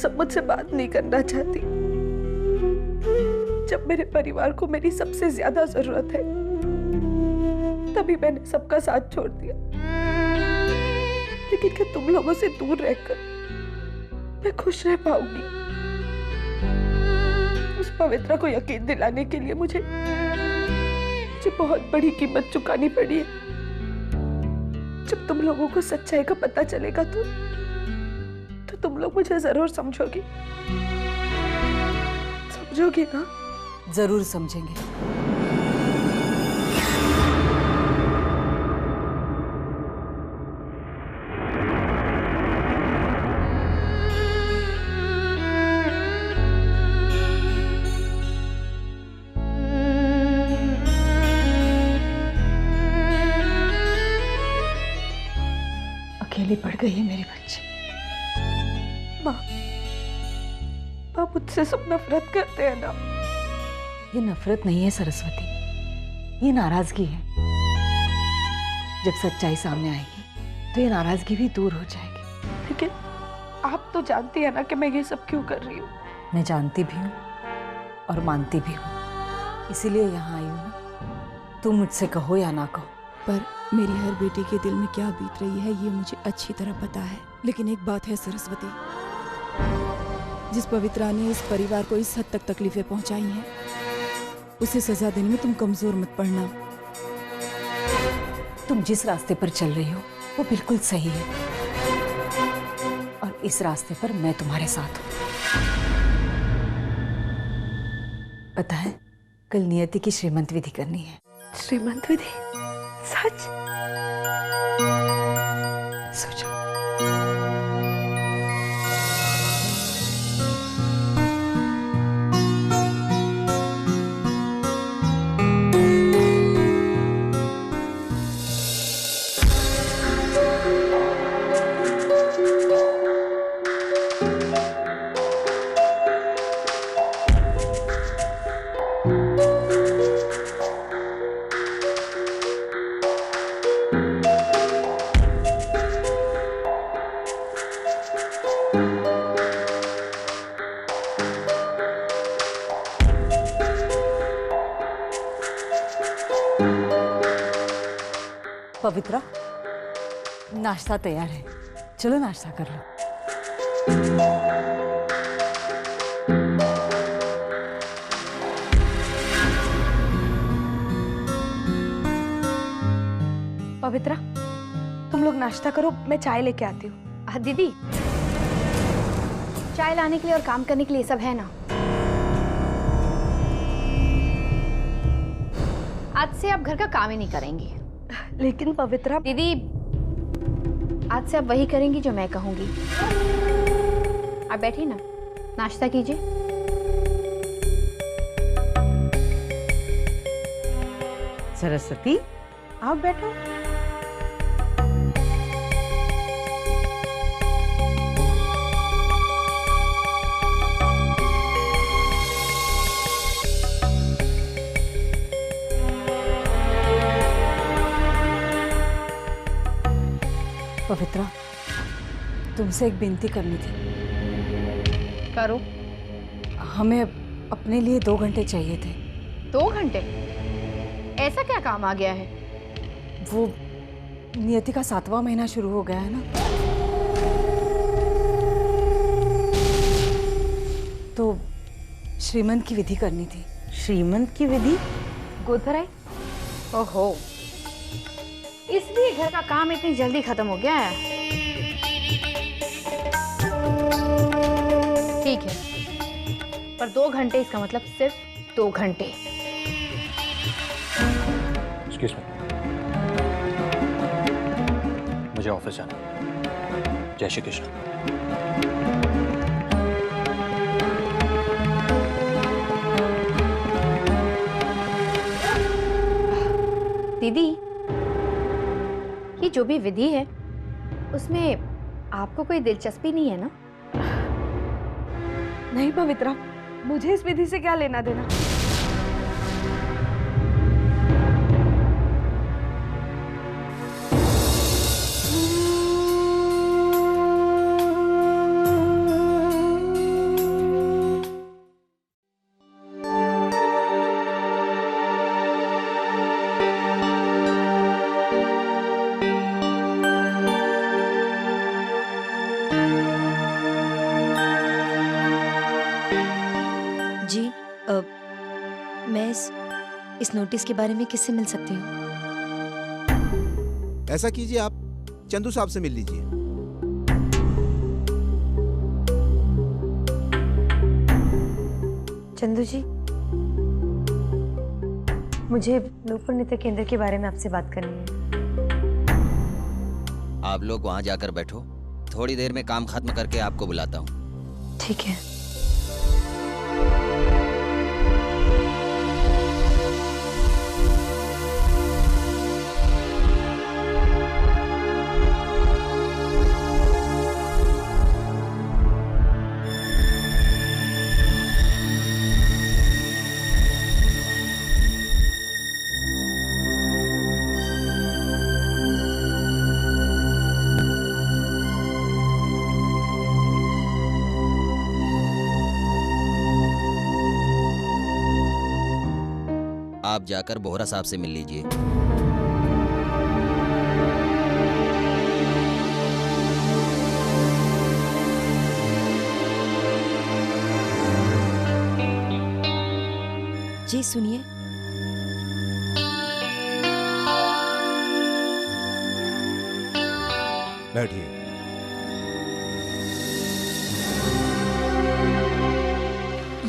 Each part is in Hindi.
सब मुझसे बात नहीं करना चाहती। जब मेरे परिवार को मेरी सबसे ज्यादा जरूरत है, तभी मैंने सबका साथ छोड़ दिया। लेकिन क्या तुम लोगों से दूर रहकर मैं खुश रह पाऊंगी? उस पवित्रा को यकीन दिलाने के लिए मुझे बहुत बड़ी कीमत चुकानी पड़ी है। जब तुम लोगों को सच्चाई का पता चलेगा तो तुम लोग मुझे जरूर समझोगी ना? जरूर समझेंगे। अकेली पड़ गई है मेरी बच्ची। माँ मुझसे सब नफरत करते हैं ना? ये नफरत नहीं है सरस्वती, ये नाराजगी है। जब सच्चाई सामने आएगी तो ये नाराजगी भी दूर हो जाएगी। लेकिन आप तो जानती है ना कि मैं ये सब क्यों कर रही हूँ। मैं जानती भी हूँ और मानती भी हूँ, इसीलिए यहाँ आई हूँ ना। तुम मुझसे कहो या ना कहो, पर मेरी हर बेटी के दिल में क्या बीत रही है ये मुझे अच्छी तरह पता है। लेकिन एक बात है सरस्वती, जिस पवित्रा ने इस परिवार को इस हद तक तकलीफें पहुंचाई हैं, उसे सजा देने में तुम कमजोर मत पड़ना। तुम जिस रास्ते पर चल रही हो वो बिल्कुल सही है, और इस रास्ते पर मैं तुम्हारे साथ हूँ। पता है, कल नियति की श्रीमंत विधि करनी है। श्रीमंत विधि? सच? सोचो। पवित्रा, नाश्ता तैयार है, चलो नाश्ता कर लो। पवित्रा, तुम लोग नाश्ता करो, मैं चाय लेके आती हूँ। दीदी, चाय लाने के लिए और काम करने के लिए सब है ना? आज से आप घर का काम ही नहीं करेंगी। लेकिन पवित्रा दीदी, आज से आप वही करेंगी जो मैं कहूंगी। आप बैठिए ना, नाश्ता कीजिए। सरस्वती, आप बैठो। पवित्रा, तुमसे एक विनती करनी थी। करो। हमें अपने लिए 2 घंटे चाहिए थे। 2 घंटे? ऐसा क्या काम आ गया है? वो नियति का 7वां महीना शुरू हो गया है ना, तो श्रीमंत की विधि करनी थी। श्रीमंत की विधि? गोद भराई? ओहो, इसलिए घर का काम इतनी जल्दी खत्म हो गया है। ठीक है, पर 2 घंटे, इसका मतलब सिर्फ 2 घंटे। एक्सक्यूज मी, मुझे ऑफिस जाना। जय श्री कृष्ण। दीदी, ये जो भी विधि है उसमें आपको कोई दिलचस्पी नहीं है ना? नहीं पवित्रा, मुझे इस विधि से क्या लेना देना। इस नोटिस के बारे में किससे मिल सकती हूँ? ऐसा कीजिए, आप चंदू साहब से मिल लीजिए। चंदू जी, मुझे नूपुर नृत्य केंद्र के बारे में आपसे बात करनी है। आप लोग वहां जाकर बैठो, थोड़ी देर में काम खत्म करके आपको बुलाता हूँ। ठीक है। आप जाकर बोहरा साहब से मिल लीजिए। जी सुनिए। बैठिए।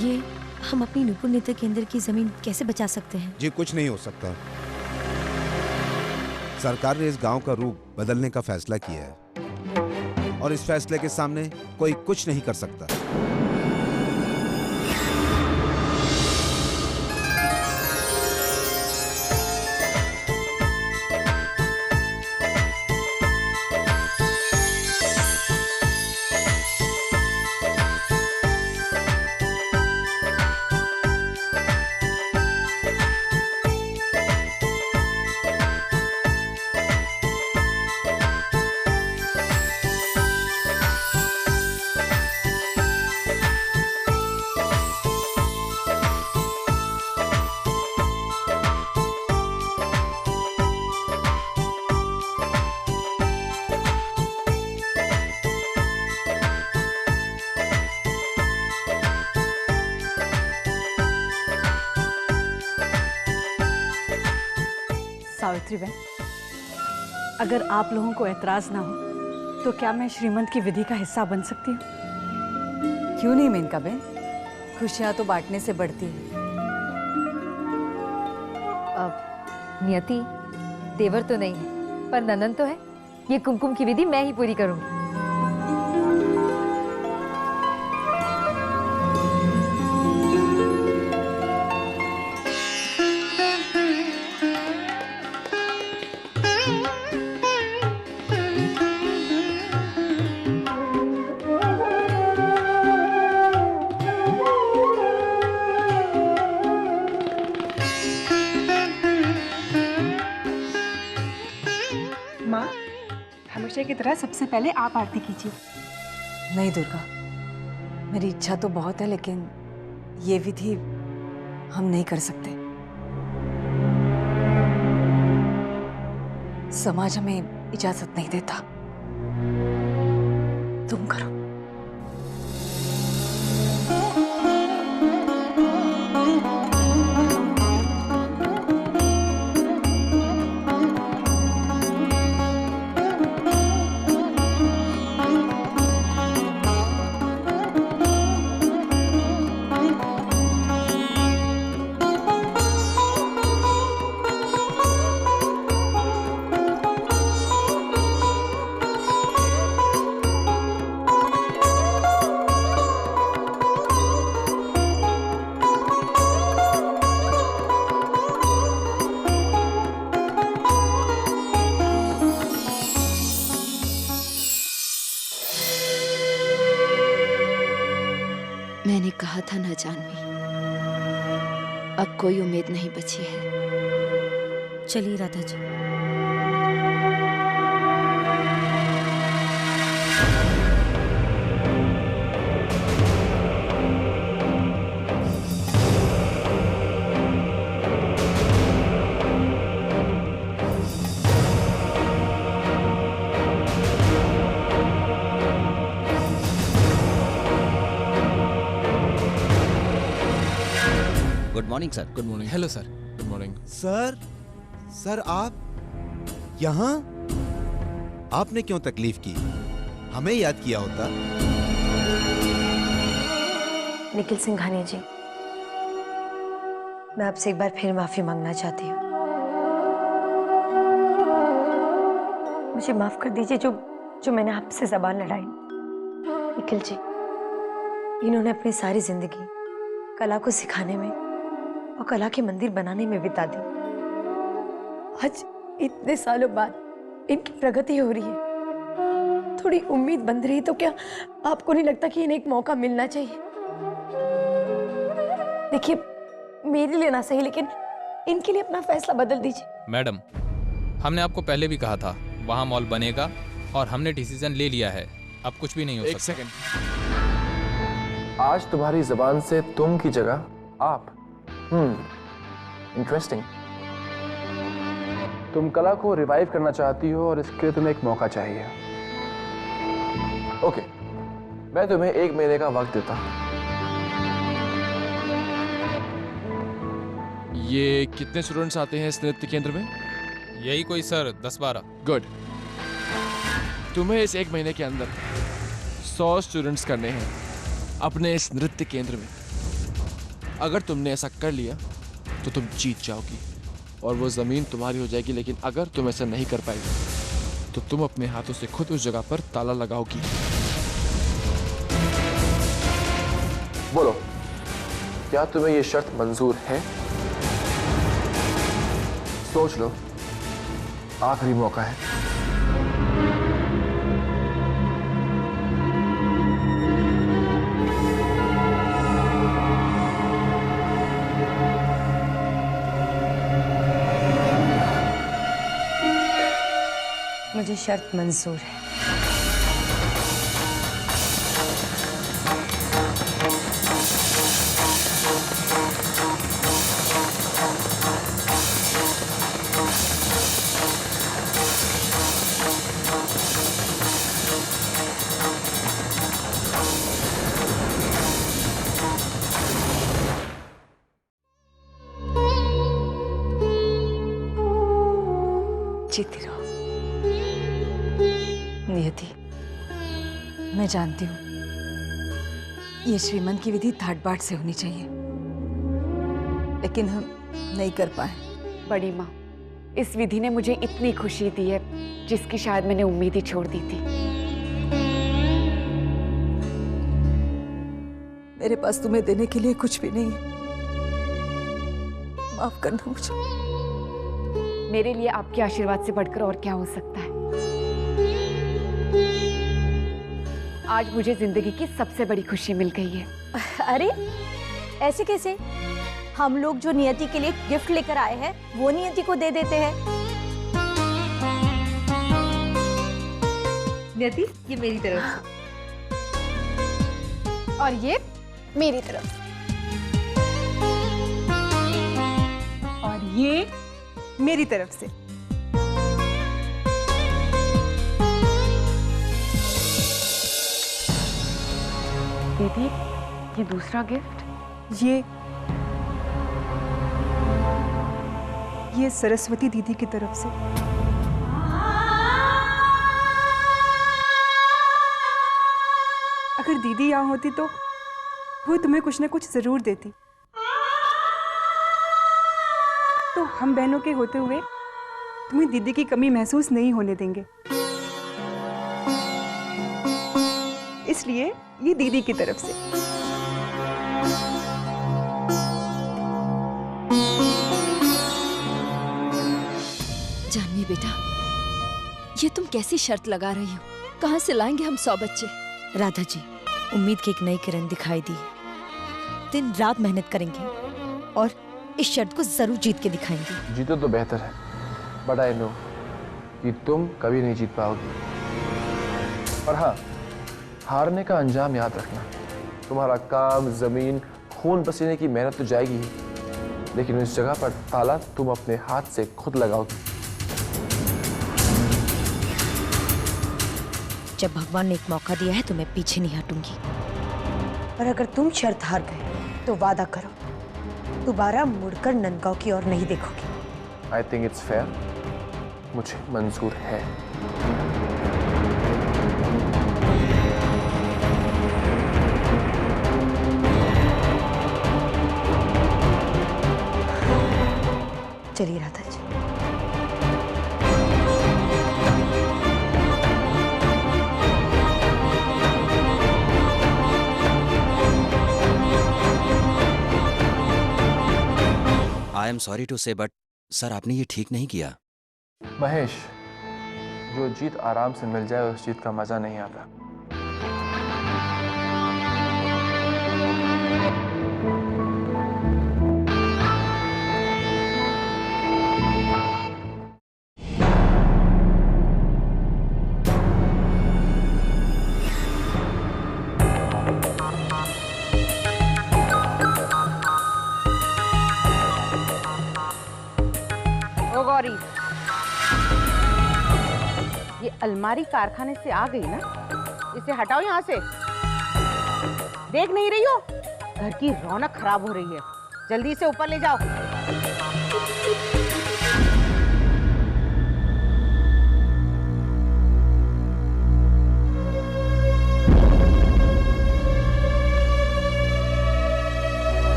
ये हम अपनी नूपुर नृत्य केंद्र की जमीन कैसे बचा सकते हैं? जी कुछ नहीं हो सकता। सरकार ने इस गांव का रूप बदलने का फैसला किया है और इस फैसले के सामने कोई कुछ नहीं कर सकता। सावित्री बहन, अगर आप लोगों को एतराज ना हो तो क्या मैं श्रीमंत की विधि का हिस्सा बन सकती हूँ? क्यों नहीं मेनका बहन, खुशियाँ तो बांटने से बढ़ती है। नियति, देवर तो नहीं है पर ननद तो है। ये कुमकुम की विधि मैं ही पूरी करूंगी। माँ, हमेशा की तरह सबसे पहले आप आरती कीजिए। नहीं दुर्गा, मेरी इच्छा तो बहुत है लेकिन ये विधि हम नहीं कर सकते। समाज हमें इजाजत नहीं देता। तुम करो। मैंने कहा था ना जानवी, अब कोई उम्मीद नहीं बची है। चलिए Radha ji. Good morning sir. Good morning. Hello sir, good morning. Sir, sir आप यहाँ? आपने क्यों तकलीफ की? हमें याद किया होता। निखिल सिंघानिया जी, मैं आपसे एक बार फिर माफी मांगना चाहती हूँ। मुझे माफ कर दीजिए जो मैंने आपसे जबान लड़ाई। निखिल जी, इन्होंने अपनी सारी जिंदगी कला को सिखाने में और कला के मंदिर बनाने में बिता दी। आज इतने सालों बाद इनकी प्रगति हो रही है, थोड़ी उम्मीद बंध रही है, तो क्या आपको नहीं लगता कि इन्हें एक मौका मिलना चाहिए? देखिए, मेरे लिए ना सही, लेकिन इनके लिए अपना फैसला बदल दीजिए। मैडम, हमने आपको पहले भी कहा था वहाँ मॉल बनेगा और हमने डिसीजन ले लिया है, अब कुछ भी नहीं हो सकता। एक सेकंड, आज तुम्हारी जबान से तुम की जगह आप। इंटरेस्टिंग। तुम कला को रिवाइव करना चाहती हो और इसके लिए तुम्हें एक मौका चाहिए। ओके, मैं तुम्हें 1 महीने का वक्त देता हूं। ये कितने स्टूडेंट्स आते हैं इस नृत्य केंद्र में? यही कोई सर 10-12। गुड। तुम्हें इस 1 महीने के अंदर 100 स्टूडेंट्स करने हैं अपने इस नृत्य केंद्र में। अगर तुमने ऐसा कर लिया तो तुम जीत जाओगी और वो ज़मीन तुम्हारी हो जाएगी। लेकिन अगर तुम ऐसा नहीं कर पाएगी तो तुम अपने हाथों से खुद उस जगह पर ताला लगाओगी। बोलो, क्या तुम्हें ये शर्त मंजूर है? सोच लो, आखिरी मौका है। मुझे शर्त मंजूर है। जीती रहो नियति। मैं जानती हूँ ये श्रीमंत की विधि ठाट बाट से होनी चाहिए, लेकिन हम नहीं कर पाए। बड़ी माँ, इस विधि ने मुझे इतनी खुशी दी है जिसकी शायद मैंने उम्मीद ही छोड़ दी थी। मेरे पास तुम्हें देने के लिए कुछ भी नहीं है, माफ करना मुझे। मेरे लिए आपके आशीर्वाद से बढ़कर और क्या हो सकता है। आज मुझे जिंदगी की सबसे बड़ी खुशी मिल गई है। अरे ऐसे कैसे? हम लोग जो नियति के लिए गिफ्ट लेकर आए हैं वो नियति को दे देते हैं। नियति, ये मेरी तरफ से, और ये मेरी तरफ से, और ये मेरी तरफ से। दीदी, ये दूसरा गिफ्ट? ये सरस्वती दीदी की तरफ से। अगर दीदी यहाँ होती तो वो तुम्हें कुछ ना कुछ जरूर देती। तो हम बहनों के होते हुए तुम्हें दीदी की कमी महसूस नहीं होने देंगे, इसलिए ये दीदी की तरफ से। जानवी बेटा, ये तुम कैसी शर्त लगा रही हो? कहाँ से लाएंगे हम 100 बच्चे? राधा जी, उम्मीद की एक नई किरण दिखाई दी है। दिन रात मेहनत करेंगे और इस शर्त को जरूर जीत के दिखाएंगे। जीतो तो बेहतर है, बट आई नो कि तुम कभी नहीं जीत पाओगी। और हाँ, हारने का अंजाम याद रखना। तुम्हारा काम, जमीन, खून पसीने की मेहनत तो जाएगी ही, लेकिन इस जगह पर ताला तुम अपने हाथ से खुद लगाओगी। जब भगवान ने एक मौका दिया है तो मैं पीछे नहीं हटूंगी। पर अगर तुम शर्त हार गए तो वादा करो दोबारा मुड़कर नंदगांव की ओर नहीं देखोगी। आई थिंक इट्स फेयर, मुझे मंजूर है। चलिए राधा जी। आई एम सॉरी टू से बट सर आपने ये ठीक नहीं किया। महेश, जो जीत आराम से मिल जाए उस जीत का मजा नहीं आता। ओ गौरी, ये अलमारी कारखाने से आ गई ना, इसे हटाओ यहाँ से। देख नहीं रही हो घर की रौनक खराब हो रही है, जल्दी इसे ऊपर ले जाओ।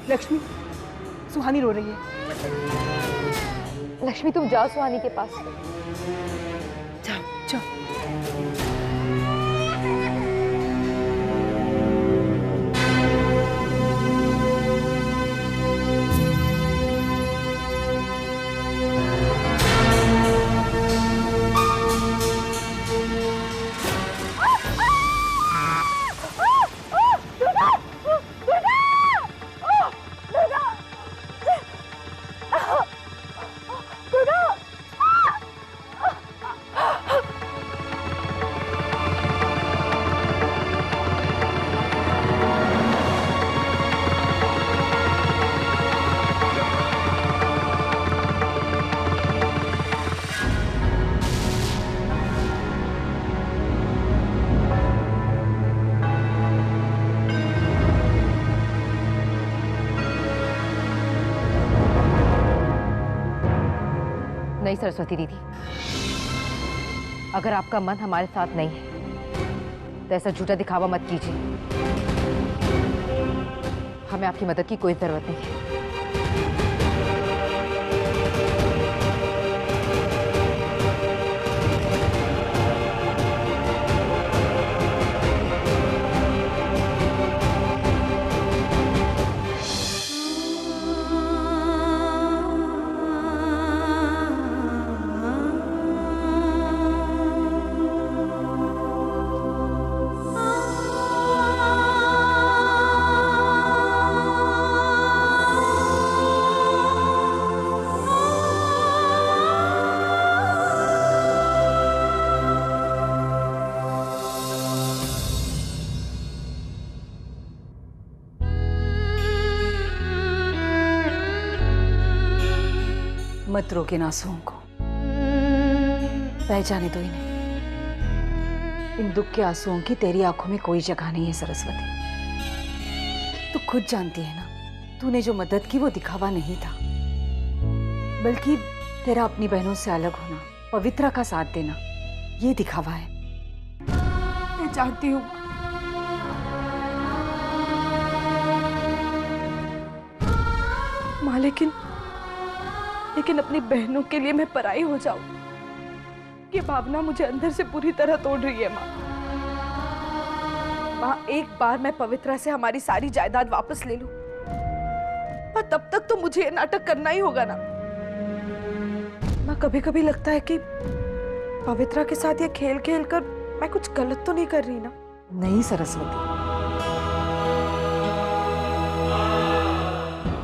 लक्ष्मी, सुहानी रो रही है। लक्ष्मी तुम जाओ सुहानी के पास। जाओ जाओ। नहीं सरस्वती दीदी, अगर आपका मन हमारे साथ नहीं है तो ऐसा झूठा दिखावा मत कीजिए। हमें आपकी मदद की कोई जरूरत नहीं है। मत रोके इन आंसुओं को, बह जाने दो इन्हें। इन दुख के आंसुओं की तेरी आंखों में कोई जगह नहीं है सरस्वती। तू खुद जानती है ना, तूने जो मदद की वो दिखावा नहीं था, बल्कि तेरा अपनी बहनों से अलग होना, पवित्रा का साथ देना, ये दिखावा है। मैं जानती हूँ माँ, लेकिन अपनी बहनों के लिए मैं पराई हो जाऊं, ये भावना मुझे अंदर से पूरी तरह तोड़ रही है माँ। माँ, एक बार मैं पवित्रा से हमारी सारी जायदाद वापस ले लूं, पर तब तक तो मुझे ये नाटक करना ही होगा ना। माँ, कभी कभी लगता है कि पवित्रा के साथ ये खेल खेल कर मैं कुछ गलत तो नहीं कर रही ना। नहीं सरस्वती,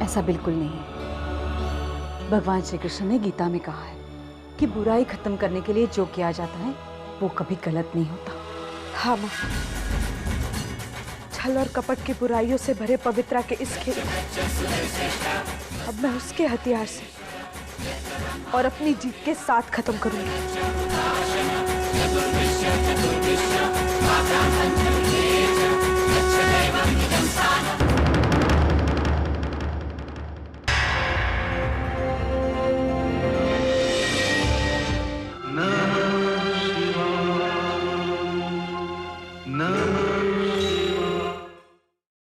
ऐसा बिल्कुल नहीं है। भगवान श्री कृष्ण ने गीता में कहा है कि बुराई खत्म करने के लिए जो किया जाता है वो कभी गलत नहीं होता। हाँ माँ, छल और कपट की बुराइयों से भरे पवित्रा के इस खेल अब मैं उसके हथियार से और अपनी जीत के साथ खत्म करूंगी।